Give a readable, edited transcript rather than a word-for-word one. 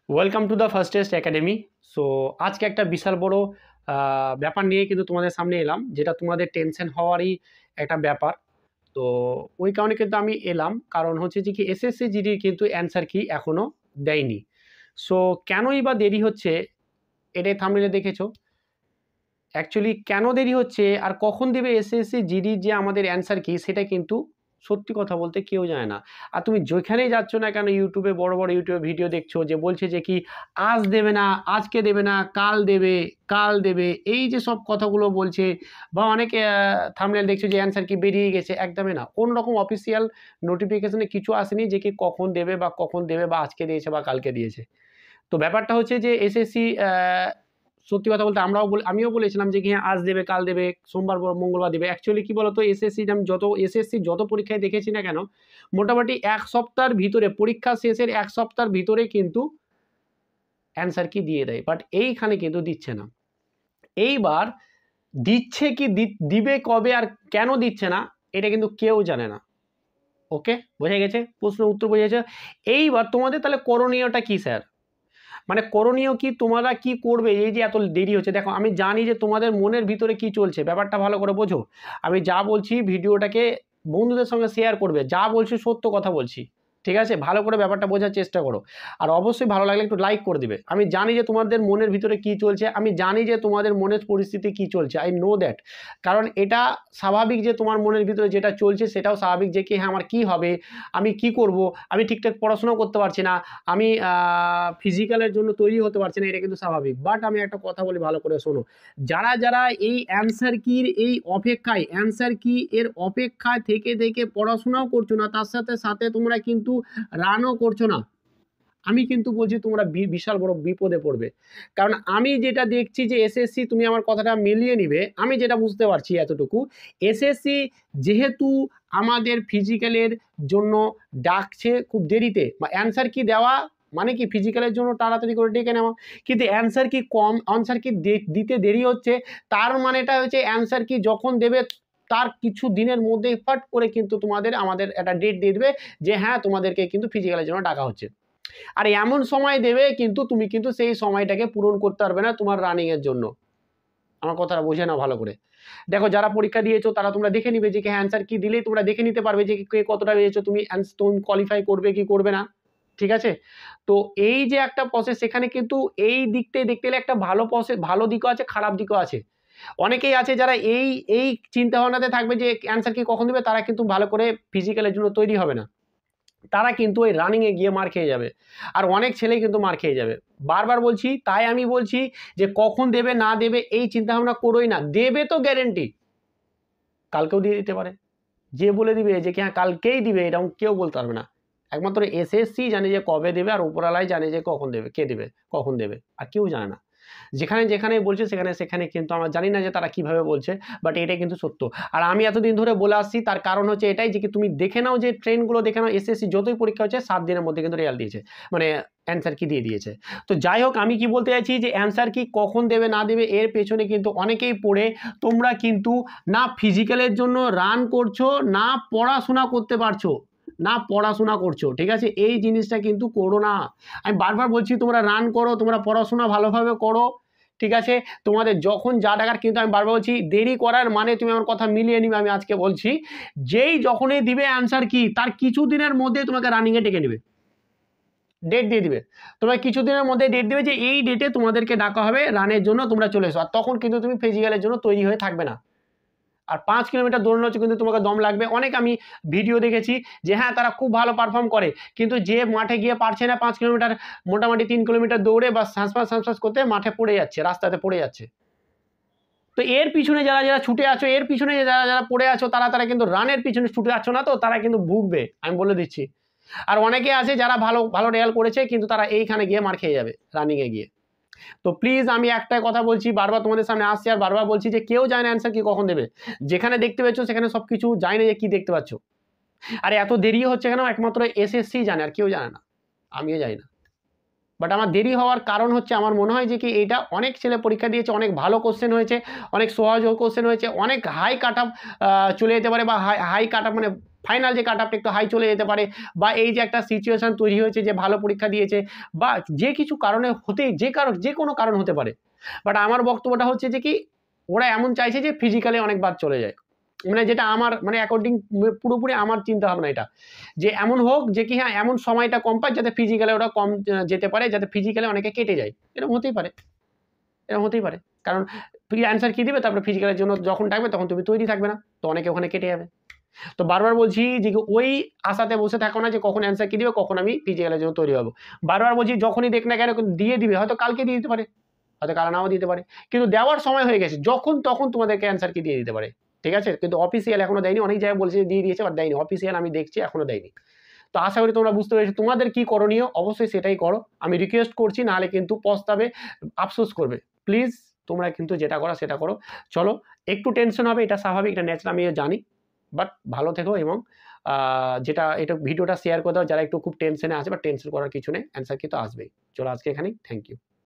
Welcome to the first test academy. So আজকে একটা বিশাল বড় ব্যাপার নিয়ে কিন্তু তোমাদের সামনে এলাম, যেটা তোমাদের টেনশন হওয়ারই একটা ব্যাপার। তো ওই কারণে কিন্তু আমি এলাম, কারণ হচ্ছে যে কি এসএসসি জিডির কিন্তু অ্যান্সার কি এখনও দেয়নি। সো কেনই বা দেরি হচ্ছে, এটাই থাম্বনেলে দেখেছো। অ্যাকচুয়ালি কেন দেরি হচ্ছে আর কখন দেবে এসএসসি জিডির যে আমাদের অ্যান্সার কি, সেটা কিন্তু সত্যি কথা বলতে কেউ জানে না। আর তুমি যেখানেই যাচ্ছ না কেন, ইউটিউবে বড় বড় ইউটিউবে ভিডিও দেখছো যে বলছে যে কি আজ দেবে না, আজকে দেবে না, কাল দেবে, কাল দেবে, এই যে সব কথাগুলো বলছে, বা অনেকে থাম্বনেল দেখছো যে অ্যান্সার কি বেরিয়ে গেছে। একদমই না, কোন রকম অফিসিয়াল নোটিফিকেশনে কিছু আসেনি যে কি কখন দেবে বা কখন দেবে, বা আজকে দিয়েছে বা কালকে দিয়েছে। তো ব্যাপারটা হচ্ছে যে এসএসসি সত্যি কথা বলতে আমিও বলেছিলাম যে কি হ্যাঁ আজ দেবে, কাল দেবে, সোমবার মঙ্গলবার দেবে। অ্যাকচুয়ালি কি বলতো, এসএসসি যত পরীক্ষায় দেখেছি না কেন, মোটামুটি এক সপ্তাহের ভিতরে, পরীক্ষা শেষের এক সপ্তাহের ভিতরে কিন্তু অ্যান্সার কি দিয়ে দেয়। বাট এইখানে কিন্তু দিচ্ছে না। এইবার দিচ্ছে কি, দিবে কবে আর কেন দিচ্ছে না, এটা কিন্তু কেউ জানে না। ওকে, বোঝা গেছে, প্রশ্ন উত্তর বোঝা গেছে। এইবার তোমাদের তাহলে করণীয়টা কি স্যার? মানে করণীয় কি, তোমরা কি করবে? এই যে এত দেরি হচ্ছে, দেখো আমি জানি যে তোমাদের মনের ভিতরে কি চলছে, ব্যাপারটা ভালো করে বোঝো। আমি যা বলছি ভিডিওটাকে বন্ধুদের সঙ্গে শেয়ার করবে, যা বলছি সত্য কথা বলছি, ঠিক আছে? ভালো করে ব্যাপারটা বোঝার চেষ্টা করো। আর অবশ্যই ভালো লাগলে একটু লাইক করে দিবে। আমি জানি যে তোমাদের মনের ভিতরে কি চলছে, আমি জানি যে তোমাদের মনের পরিস্থিতি কি চলছে, আই নো দ্যাট। কারণ এটা স্বাভাবিক যে তোমার মনের ভিতরে যেটা চলছে সেটাও স্বাভাবিক, যে কি হ্যাঁ আমার কি হবে, আমি কি করব, আমি ঠিকঠাক পড়াশোনাও করতে পারছি না, আমি ফিজিক্যালের জন্য তৈরি হতে পারছি না, এটা কিন্তু স্বাভাবিক। বাট আমি একটা কথা বলি, ভালো করে শোনো। যারা যারা এই অ্যান্সার কির এই অপেক্ষায়, অ্যান্সার কি এর অপেক্ষায় থেকে থেকে পড়াশোনাও করছো না, তার সাথে সাথে তোমরা কিন্তু রানও করছো না, আমি কিন্তু বলছি তোমরা বিশাল বড় বিপদে পড়বে। কারণ আমি যেটা দেখছি যে এসএসসি, তুমি আমার কথাটা মিলিয়ে নিবে, আমি যেটা বুঝতে পারছি এতটুকু, এসএসসি যেহেতু আমাদের ফিজিক্যালের জন্য ডাকছে খুব দেরিতে, বা অ্যান্সার কি দেওয়া মানে কি ফিজিক্যালের জন্য তাড়াতাড়ি করে ডেকে নেওয়া, কিন্তু অ্যান্সার কি অ্যান্সার কি দিতে দেরি হচ্ছে, তার মানেটা হচ্ছে অ্যান্সার কি যখন দেবে তার কিছু দিনের মধ্যেই ফট করে কিন্তু আমাদের একটা ডেট দিয়ে দেবে যে হ্যাঁ তোমাদেরকে কিন্তু ফিজিক্যালের জন্য ডাকা হচ্ছে। আর এমন সময় দেবে কিন্তু তুমি কিন্তু সেই সময়টাকে পূরণ করতে পারবে না তোমার রানিংয়ের জন্য। আমার কথাটা বোঝে না ভালো করে। দেখো যারা পরীক্ষা দিয়েছো তারা তোমরা দেখে নিবে যে অ্যান্সার কি দিলেই তোমরা দেখে নিতে পারবে যে কে কতটা দিয়েছো, তুমি কোয়ালিফাই করবে কি করবে না, ঠিক আছে? তো এই যে একটা প্রসেস, সেখানে কিন্তু এই দিকটাই দেখতে গেলে একটা ভালো প্রসেস, ভালো দিকও আছে, খারাপ দিকও আছে। অনেকেই আছে যারা এই চিন্তা ভাবনাতে থাকবে যে অ্যান্সার কি কখন দেবে, তারা কিন্তু ভালো করে ফিজিক্যালের জন্য তৈরি হবে না, তারা কিন্তু ওই রানিংয়ে গিয়ে মার খেয়ে যাবে। আর অনেক ছেলেই কিন্তু মার খেয়ে যাবে। বারবার বলছি, তাই আমি বলছি যে কখন দেবে না দেবে এই চিন্তাভাবনা করোই না। দেবে তো গ্যারেন্টি, কালকেও দিয়ে দিতে পারে। যে বলে দিবে যে কি হ্যাঁ কালকেই দিবে, এরকম কেউ বলতে পারবে না। একমাত্র এসএসসি জানে যে কবে দেবে, আর উপরওয়ালাই জানে যে কখন দেবে, কে দেবে, কখন দেবে, আর কেউ জানে না। যেখানে যেখানে বলছে সেখানে সেখানে কিন্তু আমরা জানি না যে তারা কিভাবে বলছে, বাট এটাই কিন্তু সত্য। আর আমি এতদিন ধরে বলে আসছি, তার কারণ হচ্ছে এটাই যে কি তুমি দেখে নাও, যে ট্রেনগুলো দেখে নাও, এসএসসি যতই পরীক্ষা হচ্ছে 7 দিনের মধ্যে কিন্তু রেজাল্ট দিয়েছে, মানে অ্যান্সার কি দিয়ে দিয়েছে। তো যাই হোক, আমি কি বলতে চাইছি যে অ্যান্সার কি কখন দেবে না দেবে এর পেছনে কিন্তু অনেকেই পড়ে তোমরা কিন্তু না ফিজিক্যালের জন্য রান করছো, না পড়াশোনা করতে পারছো, না পড়াশোনা করছো, ঠিক আছে? এই জিনিসটা কিন্তু করো না। আমি বারবার বলছি তোমরা রান করো, তোমরা পড়াশোনা ভালোভাবে করো, ঠিক আছে? তোমাদের যখন যা ডাকার, কিন্তু আমি বারবার বলছি দেরি করার মানে, তুমি আমার কথা মিলিয়ে নিবে। আমি আজকে বলছি, যেই যখনই দিবে অ্যান্সার কি, তার কিছু দিনের মধ্যে তোমাকে রানিংয়ে ডেকে নেবে, ডেট দিয়ে দিবে। তোমরা কিছুদিনের মধ্যে ডেট দেবে যে এই ডেটে তোমাদেরকে ডাকা হবে রানের জন্য, তোমরা চলে এসো। আর তখন কিন্তু তুমি ফিজিক্যালের জন্য তৈরি হয়ে থাকবে না। আর 5 কিলোমিটার দৌড়ানো হচ্ছে কিন্তু তোমাকে দম লাগবে। অনেক আমি ভিডিও দেখেছি যে হ্যাঁ তারা খুব ভালো পারফর্ম করে, কিন্তু যে মাঠে গিয়ে পারছে না 5 কিলোমিটার, মোটামুটি 3 কিলোমিটার দৌড়ে বা শ্বাস করতে মাঠে পড়ে যাচ্ছে, রাস্তাতে পড়ে যাচ্ছে। তো এর পিছনে যারা যারা ছুটে আছো, এর পিছনে যারা যারা পড়ে আছো, তারা কিন্তু রানের পিছনে ছুটে আছো না, তো তারা কিন্তু ভুগবে, আমি বলে দিচ্ছি। আর অনেকে আছে যারা ভালো ভালো রেজাল্ট করেছে, কিন্তু তারা এইখানে গিয়ে মার খেয়ে যাবে রানিংয়ে গিয়ে। তো প্লিজ আমি একটাই কথা বলছি, বারবার তোমাদের সামনে আসছি আর বারবার বলছি যে কেউ জানে না অ্যান্সার কি কখন দেবে। যেখানে দেখতে পাচ্ছ সেখানে সবকিছু জানি না যে কি দেখতে পাচ্ছ। আর এত দেরি হচ্ছে কেন, একমাত্র এসএসসি জানে, আর কেউ জানে না, আমিও জানি না। বাট আমার দেরি হওয়ার কারণ হচ্ছে আমার মনে হয় যে কি এটা অনেক ছেলে পরীক্ষা দিয়েছে, অনেক ভালো কোশ্চেন হয়েছে, অনেক সহজ কোশ্চেন হয়েছে, অনেক হাই কাট অফ চলে যেতে পারে, বা হাই কাট অফ মানে ফাইনাল যে কাট অফটা একটু হাই চলে যেতে পারে, বা এই যে একটা সিচুয়েশন তৈরি হয়েছে যে ভালো পরীক্ষা দিয়েছে, বা যে কিছু কারণে হতে যে কোনো কারণ হতে পারে। বাট আমার বক্তব্যটা হচ্ছে যে কি ওরা এমন চাইছে যে ফিজিক্যালি অনেকবার চলে যায়, মানে যেটা আমার মানে অ্যাকর্ডিং পুরোপুরি আমার চিন্তা ভাবনা এটা, যে এমন হোক যে কি হ্যাঁ এমন সময়টা কম পায় যাতে ফিজিক্যালি ওরা কম যেতে পারে, যাতে ফিজিক্যালি অনেকে কেটে যায়। এরকম হতেই পারে, এরকম হতেই পারে, কারণ তুই অ্যান্সার কি দিবে, তারপরে ফিজিক্যালের জন্য যখন ডাকবে তখন তুমি তৈরি থাকবে না, তো অনেকে ওখানে কেটে যাবে। তো বারবার বলছি যে ওই আশাতে বসে থাকো না যে কখন অ্যান্সার কি দিবে, কখন আমি ফিজিক্যালের জন্য তৈরি হবো। বারবার বলছি যখনই দেখ না কেন দিয়ে দিবে, হয়তো কালকে দিয়ে দিতে পারে, হয়তো কাল নাও দিতে পারে, কিন্তু দেওয়ার সময় হয়ে গেছে, যখন তখন তোমাদেরকে অ্যান্সার কি দিয়ে দিতে পারে, ঠিক আছে? কিন্তু অফিসিয়াল এখনো দেয়নি, অনেক জায়গায় বলছে দিয়ে দিয়েছে বাট দেয়নি, অফিসিয়াল আমি দেখছি এখনো দেয়নি। তো আশা করি তোমরা বুঝতে পেরেছো তোমাদের কি করণীয়, অবশ্যই সেটাই করো। আমি রিকোয়েস্ট করছি, নাহলে কিন্তু পস্তাবে, আফসোস করবে। প্লিজ তোমরা কিন্তু যেটা করো সেটা করো। চলো, একটু টেনশন হবে, এটা স্বাভাবিক, এটা ন্যাচারাল, আমিও জানি, বাট ভালো থেকো, এবং যেটা এটা ভিডিওটা শেয়ার করে দাও যারা একটু খুব টেনশনে আছে, বা টেনশন করার কিছু নেই, অ্যান্সার কিন্তু আসবেই। চলো আজকে এখানেই, থ্যাংক ইউ।